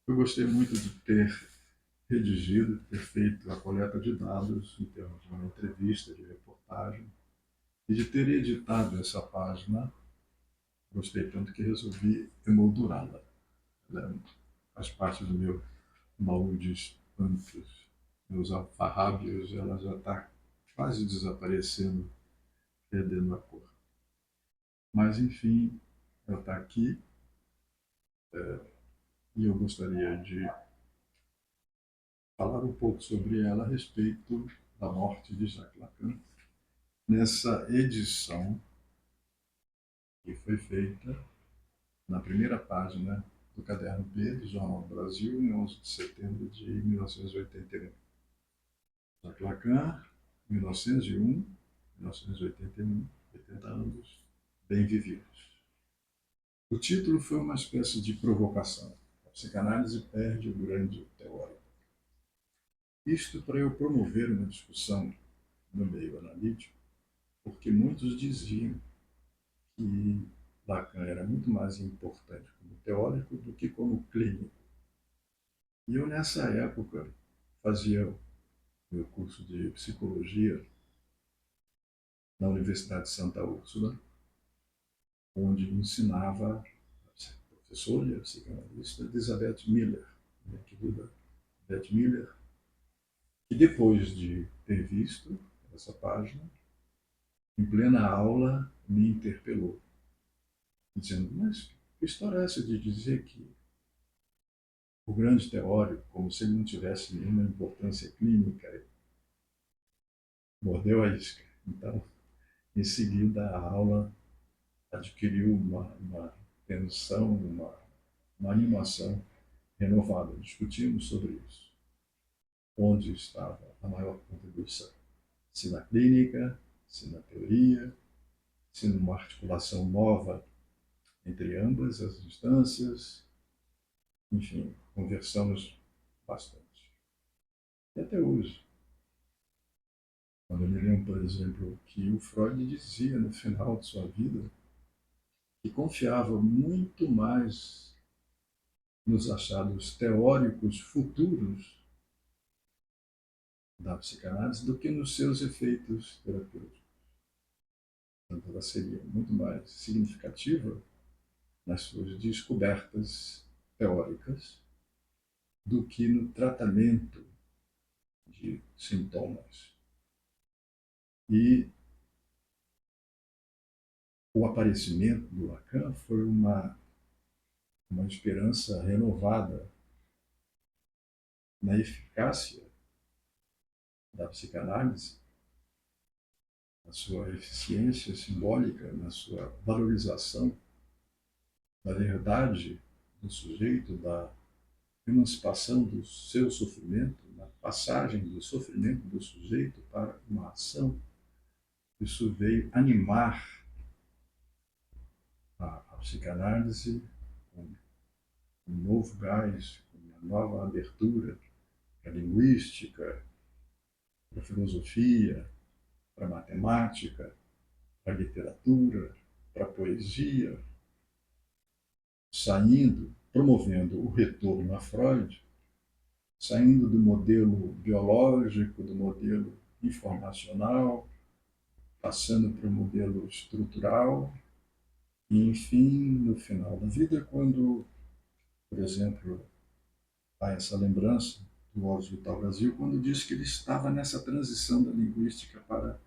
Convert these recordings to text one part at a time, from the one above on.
Eu gostei muito de ter redigido, ter feito a coleta de dados em termos de uma entrevista, de reportagem, e de ter editado essa página. Gostei tanto que resolvi emoldurá-la. Ela faz parte do meu baú de espantos, meus alfarrábios. Ela já está quase desaparecendo, perdendo a cor. Mas, enfim, ela está aqui, e eu gostaria de falar um pouco sobre ela a respeito da morte de Jacques Lacan, nessa edição que foi feita na primeira página do Caderno B do Jornal do Brasil, em 11 de setembro de 1981. Jacques Lacan, 1901, 1981, 80 anos bem vividos. O título foi uma espécie de provocação. A psicanálise perde o grande teórico. Isto para eu promover uma discussão no meio analítico, porque muitos diziam que Lacan era muito mais importante como teórico do que como clínico. E eu, nessa época, fazia meu curso de psicologia na Universidade de Santa Úrsula, onde ensinava a professora e a psicanalista Elizabeth Miller, minha querida Beth Miller, que depois de ter visto essa página, em plena aula, me interpelou, dizendo: mas que história é essa de dizer que o grande teórico, como se ele não tivesse nenhuma importância clínica? Mordeu a isca. Então, em seguida, a aula adquiriu uma tensão, uma animação renovada. Discutimos sobre isso. Onde estava a maior contribuição? Se na clínica, se na teoria, se numa articulação nova entre ambas as instâncias. Enfim, conversamos bastante. E até hoje, quando eu me lembro, por exemplo, que o Freud dizia no final de sua vida que confiava muito mais nos achados teóricos futuros da psicanálise do que nos seus efeitos terapêuticos. Portanto, ela seria muito mais significativa nas suas descobertas teóricas do que no tratamento de sintomas. E o aparecimento do Lacan foi uma esperança renovada na eficácia da psicanálise, na sua eficiência simbólica, na sua valorização da verdade do sujeito, da emancipação do seu sofrimento, na passagem do sofrimento do sujeito para uma ação. Isso veio animar a psicanálise com um novo gás, com uma nova abertura para a linguística, para a filosofia, para a matemática, para a literatura, para a poesia, saindo, promovendo o retorno a Freud, saindo do modelo biológico, do modelo informacional, passando para o modelo estrutural, e, enfim, no final da vida, quando, por exemplo, há essa lembrança do Alves Vital Brasil, quando diz que ele estava nessa transição da linguística para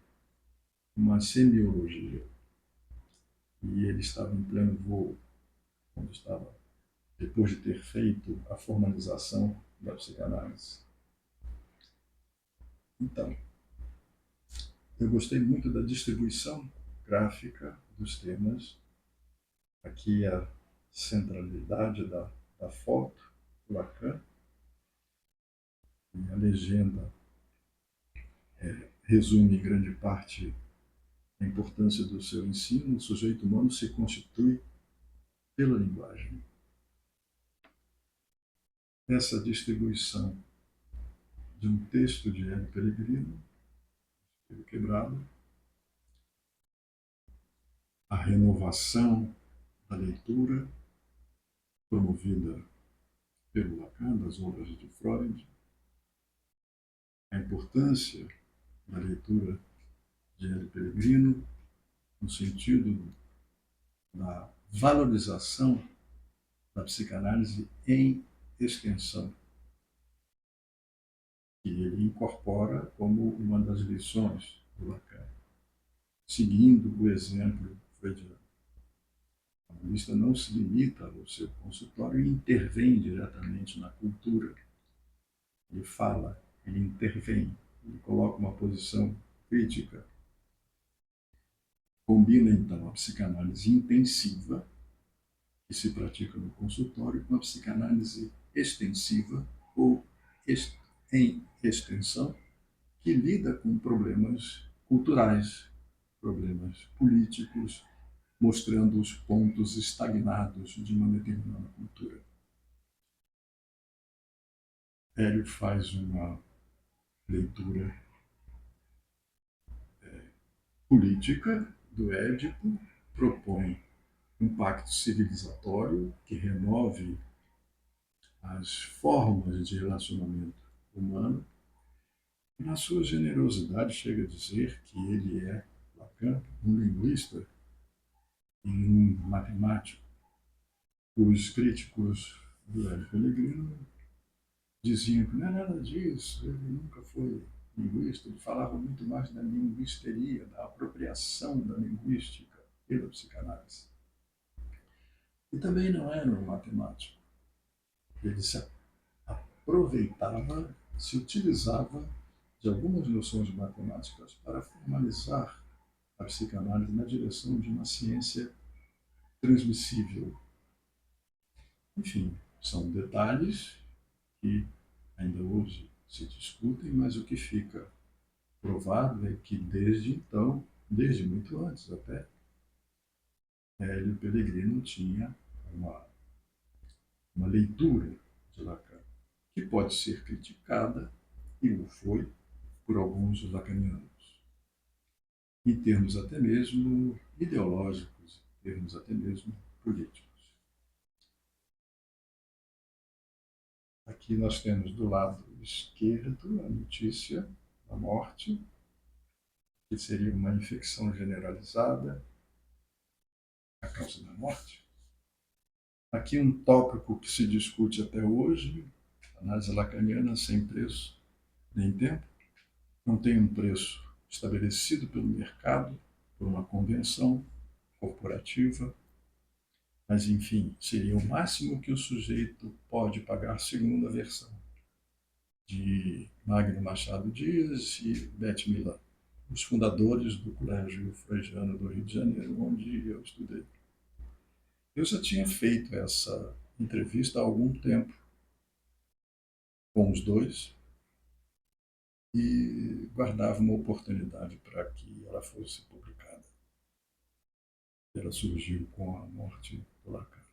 uma semiologia. E ele estava em pleno voo, quando estava, depois de ter feito a formalização da psicanálise. Então, eu gostei muito da distribuição gráfica dos temas. Aqui a centralidade da foto, Lacan, e a legenda resume em grande parte a importância do seu ensino. O sujeito humano se constitui pela linguagem. Essa distribuição de um texto de Hélio Pellegrino, Quebrado, a renovação da leitura, promovida pelo Lacan, das obras de Freud, a importância da leitura de Hélio Pellegrino, no sentido da valorização da psicanálise em extensão, que ele incorpora como uma das lições do Lacan, seguindo o exemplo freudiano. O analista não se limita ao seu consultório e intervém diretamente na cultura. Ele fala, ele intervém, ele coloca uma posição crítica. Combina, então, a psicanálise intensiva, que se pratica no consultório, com a psicanálise extensiva ou em extensão, que lida com problemas culturais, problemas políticos, mostrando os pontos estagnados de uma determinada cultura. Hélio faz uma leitura política do Édipo, propõe um pacto civilizatório que renove as formas de relacionamento humano. Na sua generosidade, chega a dizer que ele é, Lacan, um linguista e um matemático. Os críticos do Hélio Pellegrino diziam que não é nada disso, ele nunca foi linguista, ele falava muito mais da linguisteria, da apropriação da linguística pela psicanálise. E também não era um matemático. Ele se aproveitava, se utilizava de algumas noções matemáticas para formalizar a psicanálise na direção de uma ciência transmissível. Enfim, são detalhes que ainda hoje se discutem, mas o que fica provado é que desde então, desde muito antes até, Hélio Pellegrino tinha uma, uma leitura de Lacan, que pode ser criticada, e o foi, por alguns lacanianos, em termos até mesmo ideológicos, em termos até mesmo políticos. Aqui nós temos do lado esquerdo a notícia da morte, que seria uma infecção generalizada, a causa da morte. Aqui um tópico que se discute até hoje, análise lacaniana sem preço nem tempo, não tem um preço estabelecido pelo mercado, por uma convenção corporativa, mas enfim, seria o máximo que o sujeito pode pagar segundo a versão de Magno Machado Dias e Beth Milan, os fundadores do Colégio Freudiano do Rio de Janeiro, onde eu estudei. Eu já tinha feito essa entrevista há algum tempo com os dois e guardava uma oportunidade para que ela fosse publicada. Ela surgiu com a morte do Lacan.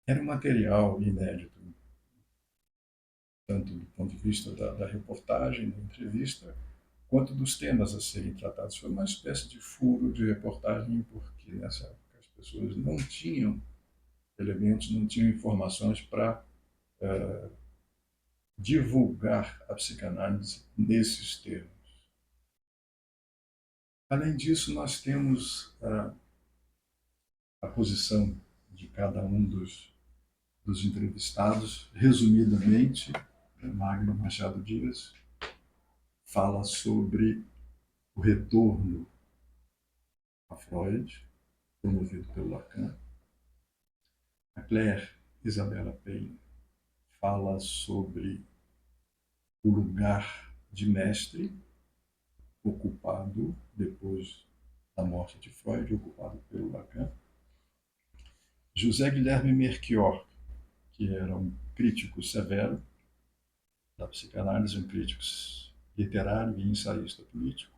Era um material inédito, tanto do ponto de vista da reportagem, da entrevista, quanto dos temas a serem tratados. Foi uma espécie de furo de reportagem, porque nessa época as pessoas não tinham elementos, não tinham informações para divulgar a psicanálise nesses termos. Além disso, nós temos a posição de cada um dos entrevistados. Resumidamente, Magno Machado Dias fala sobre o retorno a Freud, promovido pelo Lacan. A Claire Isabella Payne fala sobre o lugar de mestre ocupado depois da morte de Freud, ocupado pelo Lacan. José Guilherme Melchior, que era um crítico severo da psicanálise, um crítico literário e ensaísta político,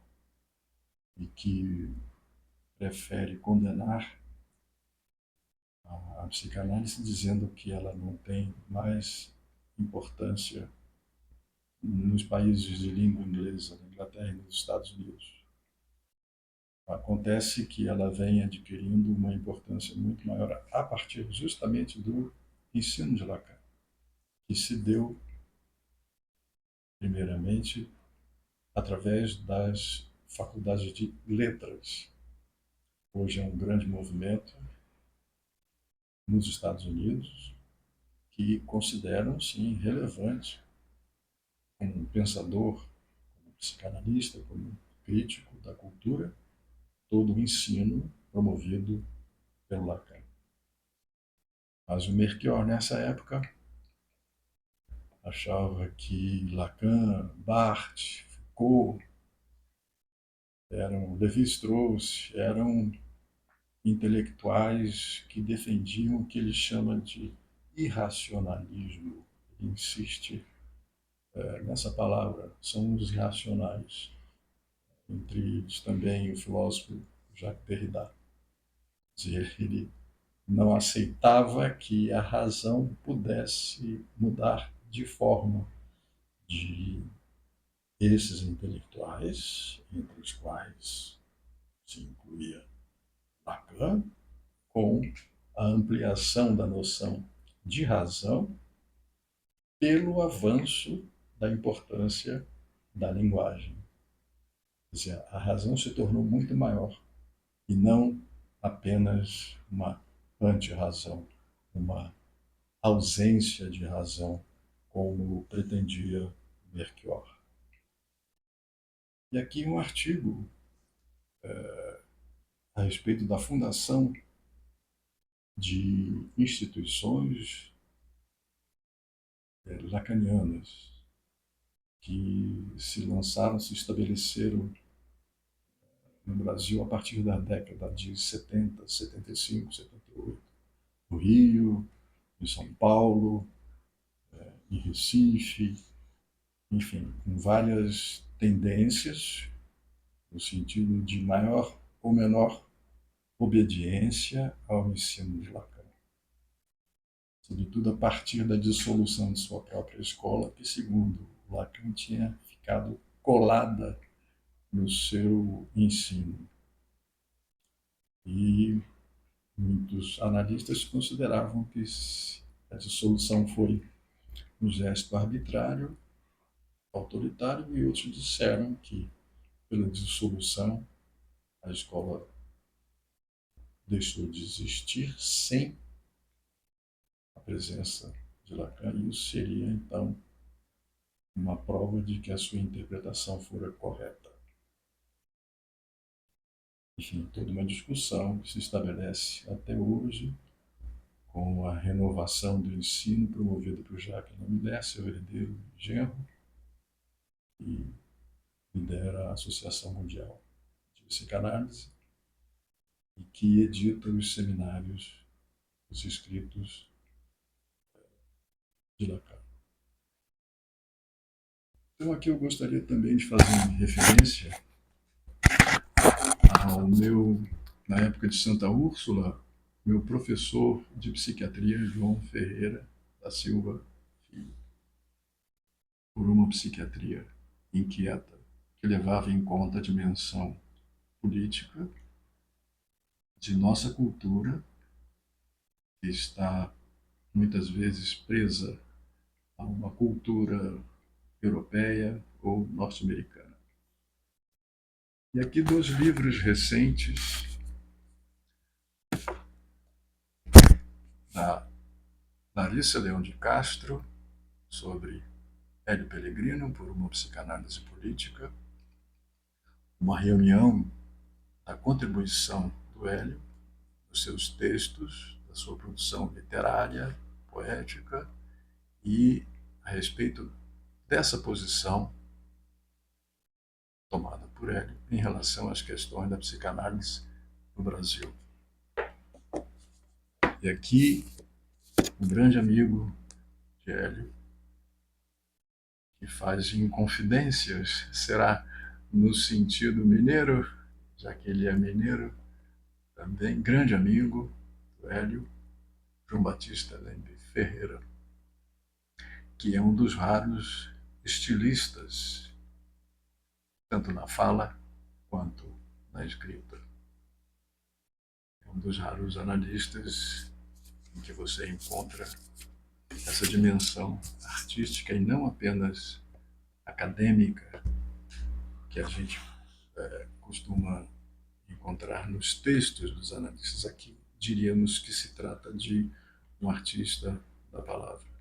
e que prefere condenar a psicanálise dizendo que ela não tem mais importância nos países de língua inglesa, na Inglaterra e nos Estados Unidos. Acontece que ela vem adquirindo uma importância muito maior a partir justamente do ensino de Lacan, que se deu, primeiramente, através das faculdades de letras. Hoje é um grande movimento nos Estados Unidos que consideram, sim, relevante como pensador, como psicanalista, como crítico da cultura, todo o ensino promovido pelo Lacan. Mas o Melchior, nessa época, achava que Lacan, Barthes, Foucault, Lévi-Strauss, eram intelectuais que defendiam o que ele chama de irracionalismo. Ele insiste nessa palavra, são os irracionais. Entre eles também o filósofo Jacques Derrida. Ele não aceitava que a razão pudesse mudar de forma, de esses intelectuais, entre os quais se incluía Lacan, com a ampliação da noção de razão pelo avanço da importância da linguagem. Quer dizer, a razão se tornou muito maior e não apenas uma anti-razão, uma ausência de razão, como pretendia Melchior. E aqui um artigo a respeito da fundação de instituições lacanianas que se lançaram, se estabeleceram no Brasil a partir da década de 70, 75, 78. No Rio, em São Paulo, em Recife, enfim, com várias tendências no sentido de maior ou menor obediência ao ensino de Lacan. Sobretudo a partir da dissolução de sua própria escola, que, segundo Lacan, tinha ficado colada no seu ensino. E muitos analistas consideravam que a dissolução foi um gesto arbitrário, autoritário, e outros disseram que, pela dissolução, a escola deixou de existir sem a presença de Lacan, e isso seria, então, uma prova de que a sua interpretação fora correta. Enfim, toda uma discussão que se estabelece até hoje com a renovação do ensino promovida por Jacques Lamillet, seu herdeiro e genro, e lidera a Associação Mundial de Psicanálise, e que edita os seminários, os escritos de Lacan. Então aqui eu gostaria também de fazer uma referência ao meu, na época de Santa Úrsula, meu professor de psiquiatria, João Ferreira da Silva Filho, por uma psiquiatria inquieta, que levava em conta a dimensão política de nossa cultura, que está muitas vezes presa a uma cultura europeia ou norte-americana. E aqui dois livros recentes da Larissa Leão de Castro, sobre Hélio Pellegrino, por uma psicanálise política, uma reunião da contribuição do Hélio, dos seus textos, da sua produção literária, poética, e a respeito dessa posição tomada por Hélio em relação às questões da psicanálise no Brasil. E aqui, um grande amigo de Hélio, que faz inconfidências, será no sentido mineiro, já que ele é mineiro, também grande amigo do Hélio, João Batista Lembe Ferreira, que é um dos raros estilistas, tanto na fala quanto na escrita. É um dos raros analistas em que você encontra essa dimensão artística e não apenas acadêmica que a gente costuma encontrar nos textos dos analistas. Aqui diríamos que se trata de um artista da palavra.